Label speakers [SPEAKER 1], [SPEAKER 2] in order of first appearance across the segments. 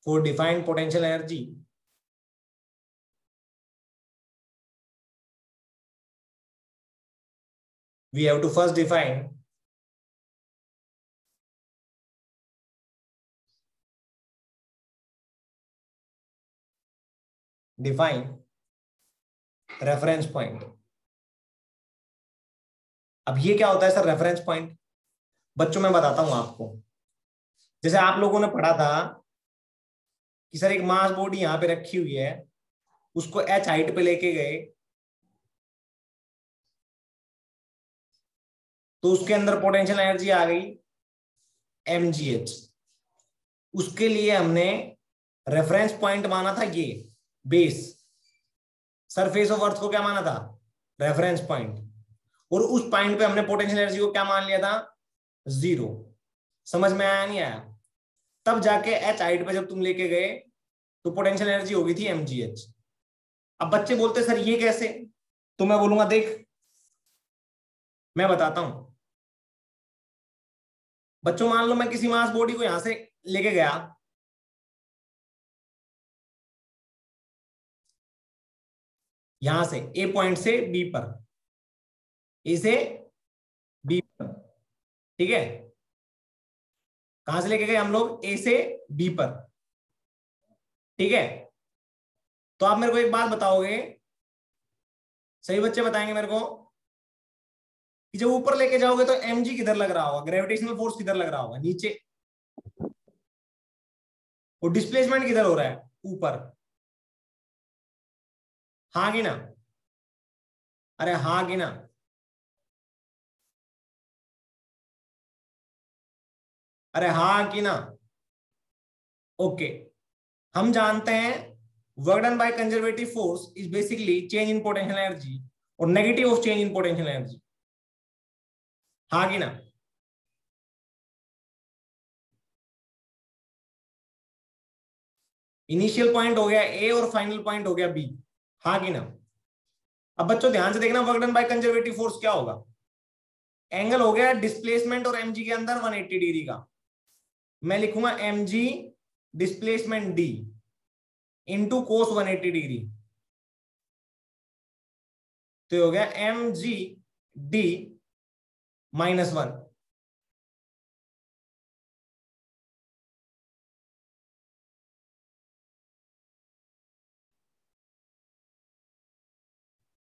[SPEAKER 1] for define potential energy, we have to first define reference point. अब ये क्या होता है सर रेफरेंस पॉइंट? बच्चों मैं बताता हूं आपको। जैसे आप लोगों ने पढ़ा था कि सर एक मास बॉडी यहां पे रखी हुई है, उसको h हाइट पे लेके गए तो उसके अंदर पोटेंशियल एनर्जी आ गई mgh। उसके लिए हमने रेफरेंस पॉइंट माना था ये बेस, सरफेस ऑफ अर्थ को क्या माना था? Reference point. और उस पॉइंट पे हमने पोटेंशियल एनर्जी को क्या मान लिया था? 0। समझ में आया नहीं आया? तब जाके h हाइट पे जब तुम लेके गए तो पोटेंशियल एनर्जी हो गई थी mgh। अब बच्चे बोलते सर ये कैसे? तो मैं बोलूंगा देख मैं बताता हूं। बच्चों मान लो मैं किसी मास बॉडी को यहां से लेके गया, यहां से ए पॉइंट से बी पर, ए से बी पर, ठीक है? कहां से लेके गए हम लोग? ए से बी पर, ठीक है? तो आप मेरे को एक बात बताओगे, सही बच्चे बताएंगे मेरे को, कि जब ऊपर लेके जाओगे तो mg किधर लग रहा होगा? ग्रेविटेशनल फोर्स किधर लग रहा होगा? नीचे। और डिस्प्लेसमेंट किधर हो रहा है? ऊपर। हाँ कि ना? अरे हाँ कि ना? अरे हाँ कि ना? ओके। हम जानते हैं work done by conservative force is basically change in potential energy और negative of change in potential energy. हाँ कि ना? इनिशियल पॉइंट हो गया ए और फाइनल पॉइंट हो गया बी। हाँ कि ना? अब बच्चों ध्यान से देखना, work done by conservative force क्या होगा? एंगल हो गया डिस्प्लेसमेंट और mg के अंदर 180 डिग्री का। मैं लिखूंगा mg displacement d into cos 180 degree, तो हो गया mg d -1।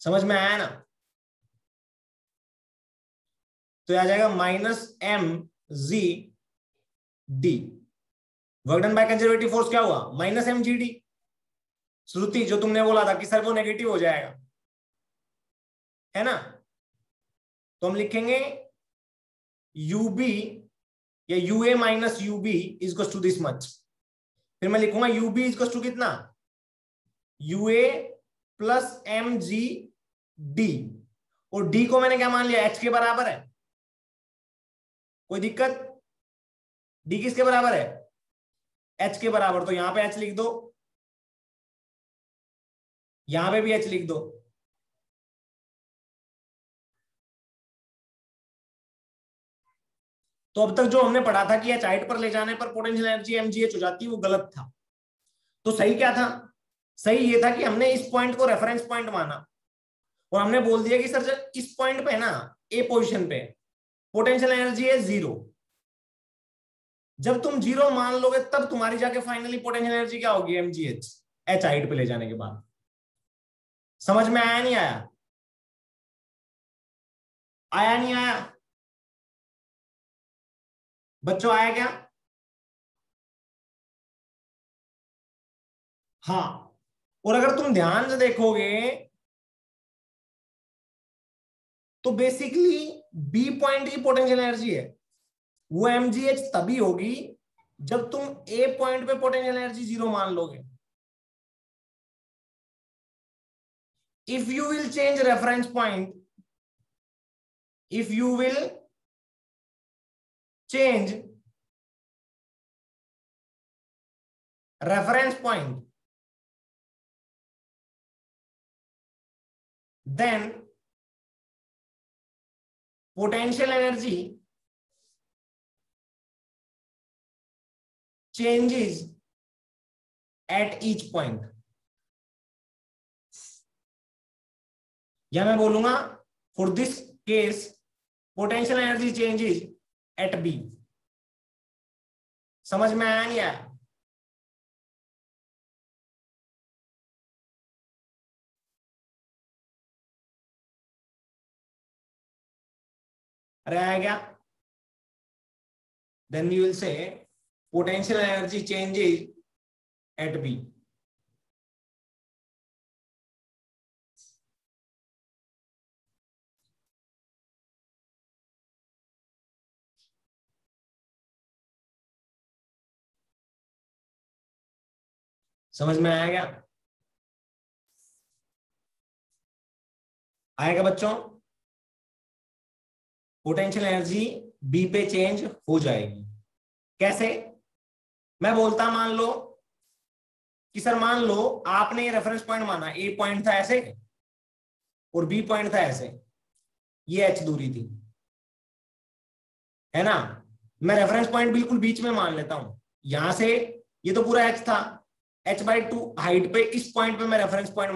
[SPEAKER 1] समझ में आया ना? तो आ जाएगा -mg d। Work done by conservative force क्या हुआ? -mg d। श्रुति जो तुमने बोला था कि सर वो नेगेटिव हो जाएगा, है ना? तो हम लिखेंगे ub या ua minus ub is to this much. फिर मैं लिखूंगा ub इज टू कितना? ua plus mg d। और d को मैंने क्या मान लिया? h के बराबर है। कोई दिक्कत? d किसके बराबर है? h के बराबर। तो यहां पे h लिख दो, यहां पे भी h लिख दो। तो अब तक जो हमने पढ़ा था कि h हाइट पर ले जाने पर पोटेंशियल एनर्जी mgh हो जाती है, वो गलत था। तो सही क्या था? सही ये था कि हमने इस पॉइंट को रेफरेंस पॉइंट माना और हमने बोल दिया कि सर जब इस पॉइंट पे है ना, ए पोजीशन पे पोटेंशियल एनर्जी है 0। जब तुम 0 मान लोगे तब तुम्हारी जाके फाइनली पोटेंशियल एनर्जी क्या होगी? mgh, h हाइट पे ले जाने के बाद। समझ में आया नहीं आया? आया नहीं आया? बच्चों आया क्या? हाँ। और अगर तुम ध्यान से देखोगे तो बेसिकली बी पॉइंट की पोटेंशियल एनर्जी है, वो mgh तभी होगी जब तुम ए पॉइंट पे पोटेंशियल एनर्जी 0 मान लोगे। if you will change reference point, if you will change reference point, then potential energy changes at each point, या मैं बोलूंगा for this case potential energy changes at B. समझ में आया नहीं आया? अरे आया क्या? Then we will say potential energy changes at B. समझ में आया क्या? आएगा बच्चों? पोटेंशियल एनर्जी बी पे चेंज हो जाएगी। कैसे? मैं बोलता मान लो कि सर मान लो आपने ये रेफरेंस पॉइंट माना, ए पॉइंट था ऐसे और बी पॉइंट था ऐसे, ये एच दूरी थी, है ना। मैं रेफरेंस पॉइंट बिल्कुल बीच में मान लेता हूं, यहां से ये तो पूरा एच था, h/2 हाइट पे इस पॉइंट पे मैं रेफरेंस पॉइंट